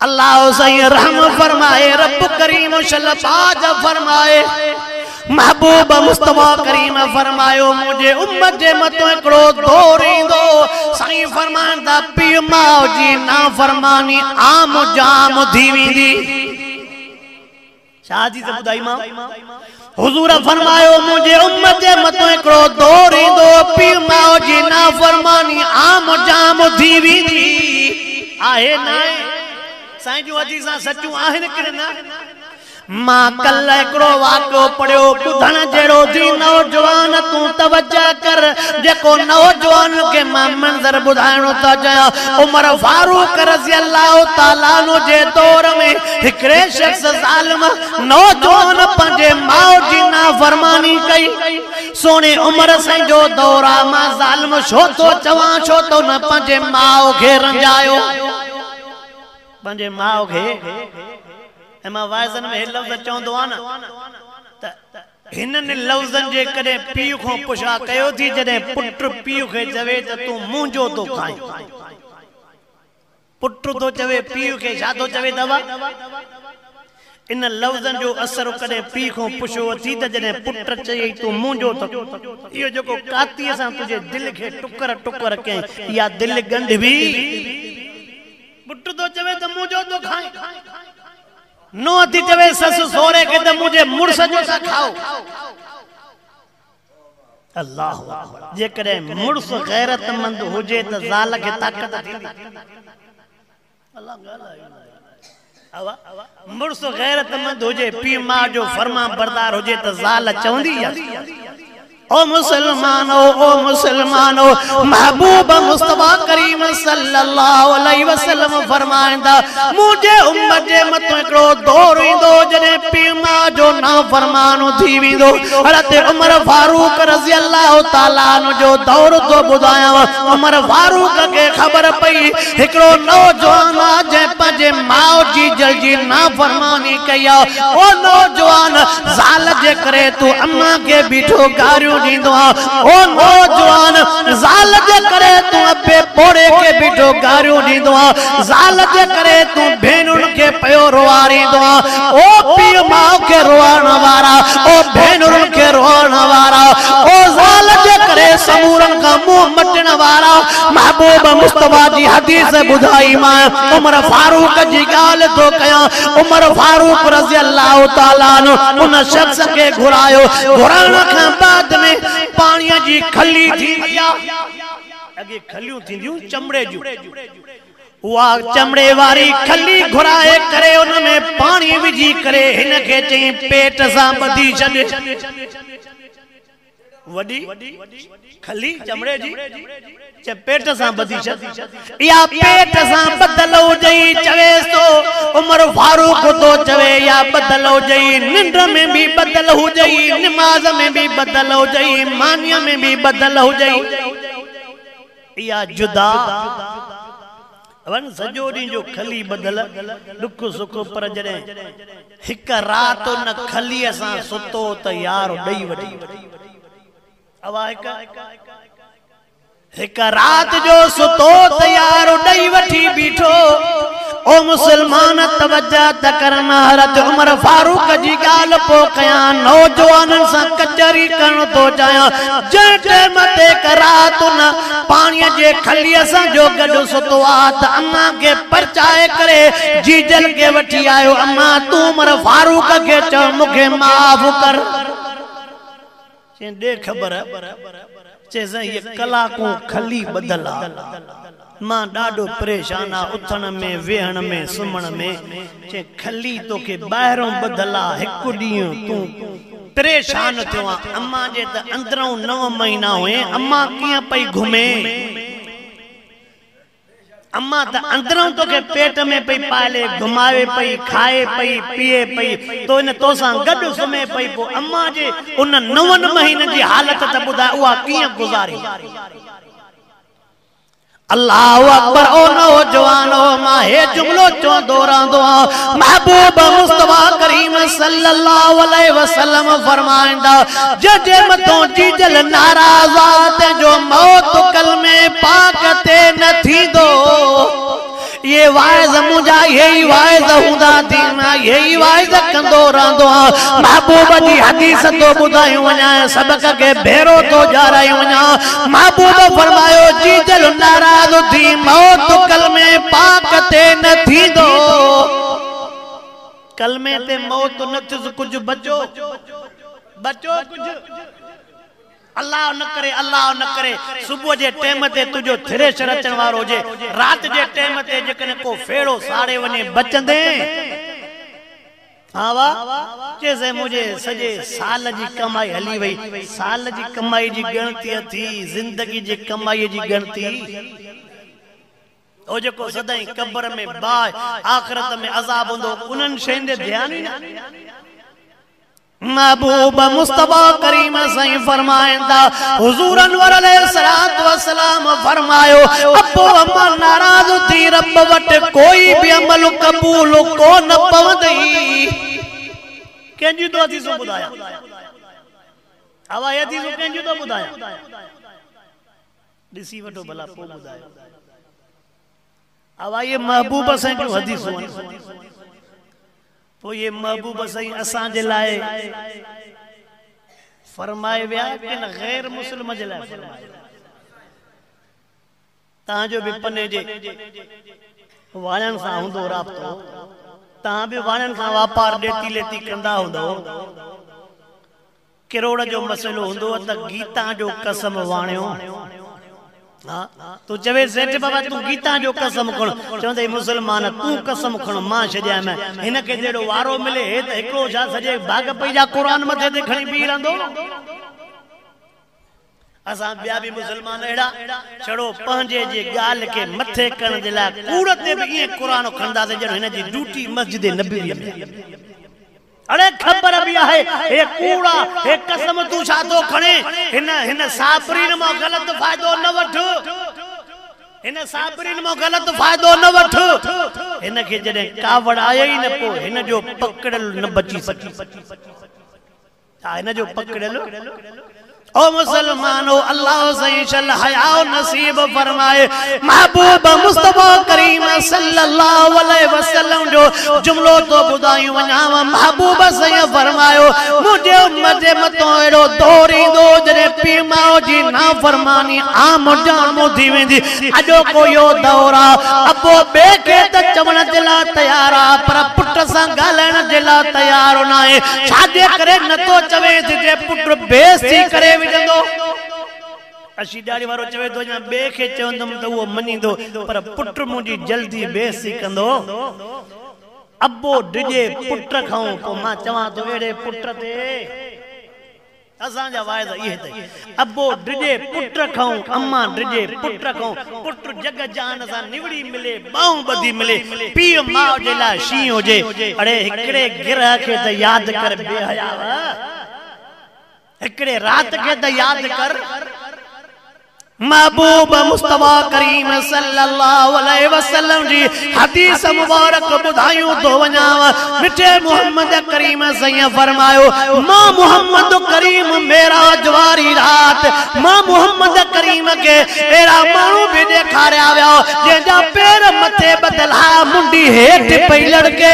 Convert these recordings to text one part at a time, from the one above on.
अल्लाह सही रहम फरमाए, रब करीम शलबाज फरमाए, महबूब मुस्तफा करीम फरमायो मुझे उम्मत जे मतो एकड़ो दौर इंदो साईं फरमांदा पीउ माउ जी ना फरमानी आम जाम थी वेंदी। शादी से बुधाई मां हुजूर फरमायो मुझे उम्मत जे मतो एकड़ो दौर इंदो पीउ माउ जी ना फरमानी आम जाम थी वेंदी। आहे ना साईं जो अजीज़ा सचूं आहिनि कि न? मां कल एकड़ो वाक़ो पढ़ियो ॿुधण जहिड़ो थी। नौजवान तू तवज्जो कर, जेको नौजवान के मां मंज़र ॿुधाइणो था चाहियां। उमर फारूक रज़ी अल्लाह ताला अन्हु जे दौर में हिकिड़े शख्स ज़ालिम नौजवान पंहिंजे माउ जी नाफ़रमानी कई। सोने उमर साईं जो दौर आहे, मां ज़ालिम छो थो चवां, छो तो न पंहिंजे माउ खे रंजायो, पंहिंजे माउ खे। मां वाइज़न में लफ़्ज़ चवंदो आहे न त हिननि लफ़्ज़नि जे कॾहिं पीउ खां पुछा कयो थी, जॾहिं पुट पीउ खे चवे त तूं मुंहिंजो थो खाए। पुट थो चवे पीउ खे छा थो चवे? दवा। इन लफ़्ज़नि जो असर कॾहिं पीउ खां पुछो अथी त जॾहिं पुट चई तूं मुंहिंजो थो, इहो जेको कातीअ सां तुंहिंजे दिलि खे टुकर टुकर कयईं, इहा दिलि गंढ बि पुट थो चवे त मुंहिंजो थो खाए। नो थी चवे ससु सोरे के त मुझे मुड़स जो सा खाओ। अल्लाह जेकॾहिं मुड़स गैरतमंद हुजे त ज़ाल खे ताक़त थींदी। अल्लाह मुड़स गैरतमंद हुजे, पीउ माउ जो फरमा बरदार हुजे त ज़ाल चवंदी आहे ओ मुसलमानो, ओ मुसलमानो, महबूब मुस्तफा करीम सल्लल्लाहु अलैहि वसल्लम फरमाइंदा मुझे उम्मत जे मतो एकड़ो दौर ईंदो जॾहिं पीउ माउ जो नाफ़रमानो थी वेंदो। हज़रत उमर फारूक रज़ी अल्लाह ताला अन्हु जो दौर तो ॿुधायांव। उमर फारूक खे ख़बर पई हिकिड़ो नौजवान आहे जंहिं पंहिंजे माउ जी जल जी नाफ़रमानी कई आहे। ओ नौजवान ज़ाल जे करे तूं अम्मा खे बीठो गारियूं ॾींदो आहे। ओ नौजवान ज़ाल जे करे तूं अबे पोड़े खे बीठो गारियूं ॾींदो आहे। ज़ाल जे करे तूं भेनुनि खे पियो रोआरींदो आहे। ओ पीउ माउ खे रोअण वारा, ओ भेनुनि खे रोअण वारा, ओ ज़ाल जे करे समूरनि खां मुंहुं मटण वारा, महबूब मुस्तफा जी हदीस ॿुधाई मां उमर फारूक जी ॻाल्हि थो कयां। उमर फारूक रज़ी अल्लाह ताला अन्हु उन शख्स खे घुरायो। घुराइण खां बाद में पाणीअ जी खली थींदी आहे, अॻे खलियूं थींदियूं चमड़े जूं, उहा चमड़े वारी खली घुराए करे उन में पाणी विझी करे हिन खे चई पेट सां ॿधी छॾ। वॾी खली चमड़े जी पेट सां ॿधी छॾ। या पेट सां ॿधल हुजई चवेस तो उमर फारूक तो चवे या ॿधल हुजई निंड में भी ॿधल हुजई, नमाज में भी ॿधल हुजई, मानीअ में भी ॿधल हुजई, या जुदा वन सॼो ॾींहुं जो खली ॿधल दुख सुख। पर जॾहिं हिक रात उन खलीअ सां सुतो त यार ॾेई वठी अवा हिक रात जो सुतो त यार ॾेई वठी बीठो। ओ मुसलमान तवज्जो त कर, हज़रत उमर फारूक जी ॻाल्हि पो कयां, नौजवाननि सां कचहरी करण थो चाहियां। जंहिं टाइम ते रात न पाणीअ जे खलीअ सां जो गॾु सुतो आहे त अम्मा खे परचाए करे जीजल खे वठी आयो। अम्मा तूं उमर फारूक खे चओ मूंखे माफ़ कर। ॾे ख़बर चेस ये कलाकूं खली ॿधल आहे, मां ॾाढो परेशान आहे उथण में वेहण में सुम्हण में। चे खली तोखे ॿाहिरों ॿधल आहे, हिकु ॾींहुं तूं परेशान थियो आहे। अम्मा जे त अंदरों 9 महीना हुए, अम्मा कीअं पई घुमे? अम्मा त अंदरों तोखे पेट में पई पाले घुमावे पई, खाए पई, पिए पई, तो इन तोसां गॾु सुम्हे पई। पोइ अम्मा जे उन 9 महीननि जी हालत त ॿुधाए उहा कीअं गुज़ारी? अल्लाहु अकबर। ओ नौजवानो मां हे जुमलो चवंदो रहंदो आहियां, महबूब मुस्तफा करीम सल्लल्लाहु अलैहि वसल्लम फरमाईंदा जे मथों जीजल नाराज़ आहे जो मौत कलमे पाक ते न थींदो। ये वाइज मुझा यही वाइज हुंदा थी मैं यही वाइज कंदो रहंदो महबूब जी हदीस तो बुधाई वना सबक के भेरो तो जाराई वना महबूब फरमायो जी दिल नाराज थी मौत कलमे पाक ते न थी दो कलमे ते मौत न थी कुछ बचो बचो कुछ अल्लाह न करे सुबह जे टाइम ते तुझो थ्रेशर अचण वारो जे रात जे टाइम ते जकने को फेड़ो साड़े वने बचंदे हाँ वाह जैसे मुझे सजे साल जी कमाई हली वई साल जी कमाई जी गणती थी जिंदगी जी कमाई जी गणती ओ जेको सदाई कब्र में बाय आखिरत में अजाब हुंदो उनन शयुनि ते ध्यान ही ना महबूब मुस्तफा करीम सही फरमाइंदा हुजूर अनवर अलैहिस्सलातु वस्सलाम फरमायो अब्बो अम्मा नाराज थी रब वट कोई भी अमल कबूल को न पवंदई कंहिंजी तो हदीस बुधाया हवा हदीस कंहिंजी तो बुधाया ॾिसी वठो भला पोइ बुधायो हवा ये महबूब से जो हदीस वो ये महबूब सही असां जे लाए फरमाए विया कि न गैर मुस्लिम जे लाए फरमाए तां जो भी पने जे वाणन सां हुंदो राब्तो तां भी वाणन सां वापार डेटी लेती कंदा हुंदो करोड़ जो मसलो हुंदो त गीता जो कसम वाणियो हाँ तू चवे सेठ बाबा तू गीता जो कसम खण चवंदे मुसलमान तू कसम खण मां छड्या मैं हिन के जेड़ो वारो मिले त एकड़ो छा सजे भाग पई जा कुरान मथे ते खणी बी रहंदो असा बिया भी मुसलमान एड़ा छड़ो पंजे जे गाल के मथे करण जे ला कूड़ ते भी ये कुरान खंदा ते जण हिन जी ड्यूटी मस्जिद नबी में अरे खबर भी है ए कूड़ा ए कसम तू छा तो खणे हिन साबरीन मो गलत फायदो न वठ हिन साबरीन मो गलत फायदो न वठ हिन के जडे कावड़ आयो ही न पो हिन जो पकड़ल न बची सकी आ हिन जो पकड़ल ओ मुसलमानो अल्लाह सही चल हया नसीब फरमाए महबूब मुस्तफा करीम सल्लल्लाहु अलैहि वसल्लम जो जुमलो तो बुधाई वनाव महबूब सही फरमायो मुझे मजे मतो एड़ो दौरी दो जरे पी माओ जी ना फरमानी आम जान मोधी वेंदी अजो को यो दौरा अबो बे के त चवण दिला तैयार पर पुट सा गालण दिला तैयार ना है छाजे करे न तो चवे जे पुट बेइज्जती करे विजंदो अशी डाड़ी वारो चवे तो या बे के चवंदम तो वो मनींदो पर पुट मुजी जल्दी बेइज्जती कंदो अब्बो डिजे पुट खाऊं को मां चवा तो एड़े पुट ते असा जा वायदा ये ते अब्बो डिजे पुट खाऊं अम्मा डिजे पुट खाऊं पुट जग जान सा निवड़ी मिले बाऊ बदी मिले पी मां जेला शी होजे अरे एकड़े गिरह के त याद कर बेहयावा एकड़े रात के त याद कर महबूब मुस्तफा करीम सल्लल्लाहु अलैहि वसल्लम जी हदीस मुबारक बुधायूं तो वनाव मिठे मोहम्मद करीम सही फरमायो मां मोहम्मद करीम मेराज वारी रात मां मोहम्मद करीम के एरा मानू भी देखारिया विया जेजा पैर मथे बदला मुंडी हेठ पई लड़के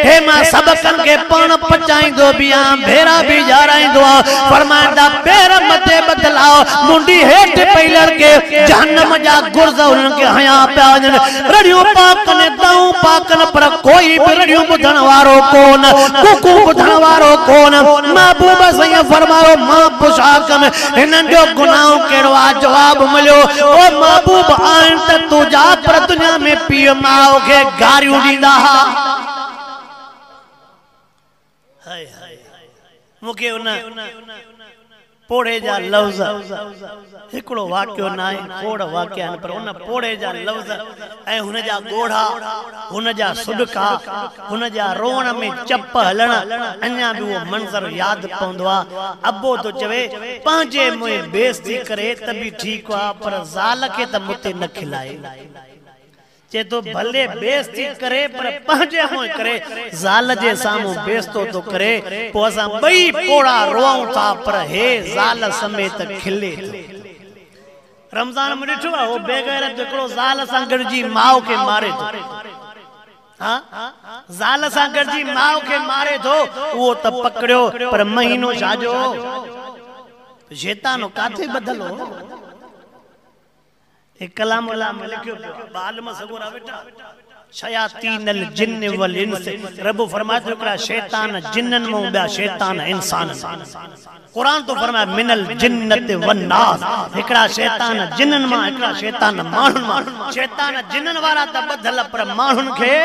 हे मां सबकन के पण पचाईंदो बिया भेरा भी जाराईंदो फरमांदा पैर मथे बदला मुंडी हेठ पई लड़के जहन्नम जा गुर्ज उनके हया प्याजन रड़ियो पाकन दाऊ पाकन पर कोई भी रड़ियो बुधन वारो कोन कुकू बुधन वारो कोन महबूब सही फरमायो मां पोशाक में हिनन जो गुनाह केड़ो जवाब मिलियो ओ महबूब आन त तुजा पर दुनिया में पी माओ के गारियूं दींदा हाय हाय मुके उन पोड़े जा लफ्ज एकड़ो वाक्यो ना खोड़ वाक्या पर उन पोड़े जा लफ्ज ए हुन जा गोढ़ा हुन जा सुडका हुन जा रोण में चप हलण अन्या भी वो मंजर याद पवंदो आ अब्बो तो चवे पांजे मुए बेइज्जती करे तभी ठीक वा पर ज़ाल के त मुते न खिलाए चे तो भले बेइज्जती करे पर पंहिंजे मुंह करे ज़ाल जे सामू बेइज्जतो तो करे पो असां बई पोड़ा रोऊं था पर हे ज़ाल समेत खिले रमजान में ॾिठो आहे वो बेगैरत हिकिड़ो ज़ाल सां गॾिजी माउ खे मारे थो। हाँ ज़ाल सां गॾिजी माउ खे मारे थो, उहो त पकड़ियो पर महीनो छाजो शैतान काथे बदलो। एक कलाम में लिखियो बाल में सगोरा बेटा शयातीन अल जिन्न वल इंस, रब फरमाए तो एकड़ा शैतान जिन्नन में ॿिया शैतान इंसान। कुरान तो फरमाए मिनल जिन्नत वन नास, एकड़ा शैतान जिन्नन में एकड़ा शैतान माण्हुनि में। शैतान जिन्नन वारा त बदल पर माण्हुनि खे